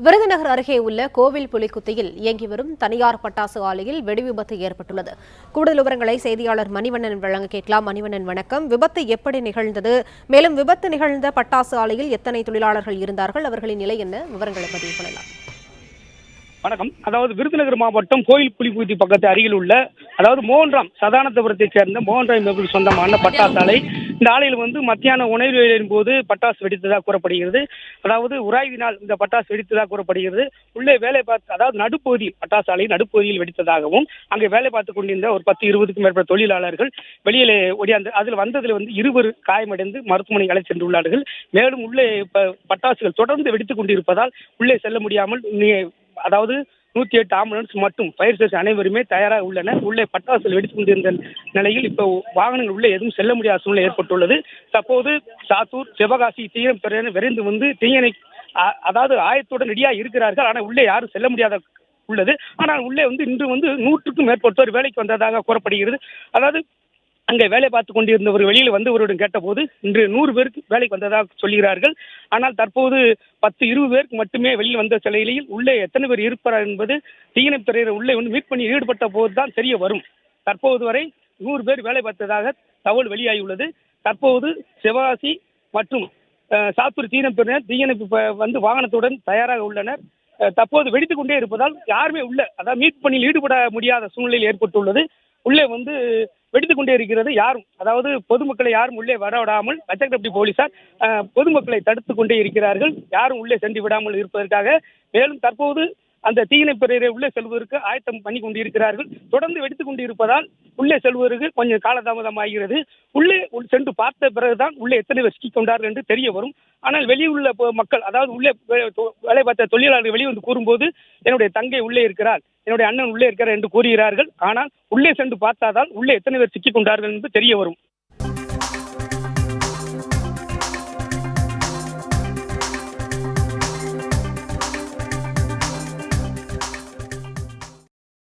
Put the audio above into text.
விருதுநகர் அருகே உள்ள கோவில் புலிக்குத்தியில் இயங்கி வரும் தனியார் பட்டாசு ஆலையில் வெடிவிபத்து ஏற்பட்டுள்ளது. கூடுதல் விவரங்களை செய்தியாளர் மணிவண்ணன் வழங்க கேட்கலாம். மணிவண்ணன், வணக்கம். விபத்து எப்படி நிகழ்ந்தது? மேலும் விபத்து நிகழ்ந்த பட்டாசு ஆலையில் எத்தனை தொழிலாளர்கள் இருந்தார்கள்? அவர்களின் நிலை என்ன? விவரங்களை பதிவு பண்ணலாம். வணக்கம். அதாவது விருதுநகர் மாவட்டம் கோயில் புலிக்குத்தி பக்கத்து அருகில் உள்ள மோகன்ராம் சதானந்தபுரத்தைச் சேர்ந்த மோகன்ராம் சொந்தமான பட்டாசு ஆலை. இந்த ஆலையில் மத்தியான உணவு வேலையின் போது பட்டாசு வெடித்ததாக கூறப்படுகிறது. உராய்வினால் இந்த பட்டாசு வெடித்ததாக கூறப்படுகிறது. உள்ளே வேலை பார்த்து நடுப்பகுதியில் பட்டாசு ஆலை நடுப்பகுதியில் வெடித்ததாகவும் அங்கே வேலை பார்த்துக் கொண்டிருந்த ஒரு 10-20க்கும் மேற்பட்ட தொழிலாளர்கள் வெளியிலே ஒடியாந்து அதில் வந்ததில் 20 காயமடைந்து மருத்துவமனை அழைத்து சென்றுள்ளார்கள். மேலும் உள்ளே பட்டாசுகள் தொடர்ந்து வெடித்துக் கொண்டிருப்பதால் உள்ளே செல்ல முடியாமல் 108 ஆம்புலன்ஸ் மற்றும் ஃபயர் ஸ்டேஷன் அனைவருமே தயாராக உள்ளனர். உள்ளே பட்டாசுகள் வெடித்துக் கொண்டிருந்த நிலையில் இப்போ வாகனங்கள் உள்ளே எதுவும் செல்ல முடியாத சூழ்நிலை ஏற்பட்டுள்ளது. தற்போது சாத்தூர், சிவகாசி தீயணைப்பு விரைந்து தீயணை ஆயத்துடன் ரெடியாக இருக்கிறார்கள். ஆனால் உள்ளே யாரும் செல்ல முடியாத உள்ளது. ஆனால் உள்ளே இன்று 100க்கும் மேற்பட்டோர் வேலைக்கு வந்ததாக கூறப்படுகிறது. அங்கே வேலை பார்த்துக் கொண்டிருந்தவர் வெளியில் வந்தவருடன் கேட்டபோது இன்று 100 பேருக்கு வேலைக்கு வந்ததாக சொல்கிறார்கள். ஆனால் தற்போது 10-20 பேருக்கு மட்டுமே வெளியில் வந்த நிலையில் உள்ளே எத்தனை பேர் இருப்பார் என்பது தீயணைப்பு துறையினர் உள்ளே மீட் பண்ணி ஈடுபட்ட போதுதான் தெரிய வரும். தற்போது வரை 100 பேர் வேலை பார்த்ததாக தகவல் வெளியாகியுள்ளது. தற்போது சிவகாசி மற்றும் சாத்தூர் தீயணைப்பு வாகனத்துடன் தயாராக உள்ளனர். தற்போது வெடித்துக் கொண்டே இருப்பதால் யாருமே மீட் பணியில் ஈடுபட முடியாத சூழ்நிலையில் ஏற்பட்டுள்ளது. உள்ளே வெடித்துக் கொண்டே இருக்கிறது. யாரும் பொதுமக்களை யாரும் உள்ளே வரவிடாமல் லட்சக்கடப்பட்டி போலீசார் பொதுமக்களை தடுத்துக் கொண்டே இருக்கிறார்கள். யாரும் உள்ளே சென்று விடாமல் இருப்பதற்காக. மேலும் தற்போது அந்த தீயணைப்பினரை உள்ளே செல்வதற்கு ஆயத்தம் பண்ணி கொண்டிருக்கிறார்கள். தொடர்ந்து வெடித்துக் கொண்டிருப்பதால் உள்ளே செல்வதற்கு கொஞ்சம் காலதாமதம் ஆகிறது. உள்ளே சென்று பார்த்த பிறகுதான் உள்ளே எத்தனை பேர் சிக்கிக் கொண்டார்கள் என்று தெரிய வரும். ஆனால் வெளியுள்ள மக்கள் உள்ளே வேலை பார்த்த தொழிலாளர்கள் வெளியே கூறும்போது என்னுடைய தங்கை உள்ளே இருக்கிறார், என்னுடைய அண்ணன் உள்ளே இருக்கிறார் என்று கூறுகிறார்கள். ஆனால் உள்ளே சென்று பார்த்தாதான் உள்ளே எத்தனை பேர் சிக்கிக் கொண்டார்கள் என்று தெரிய வரும்.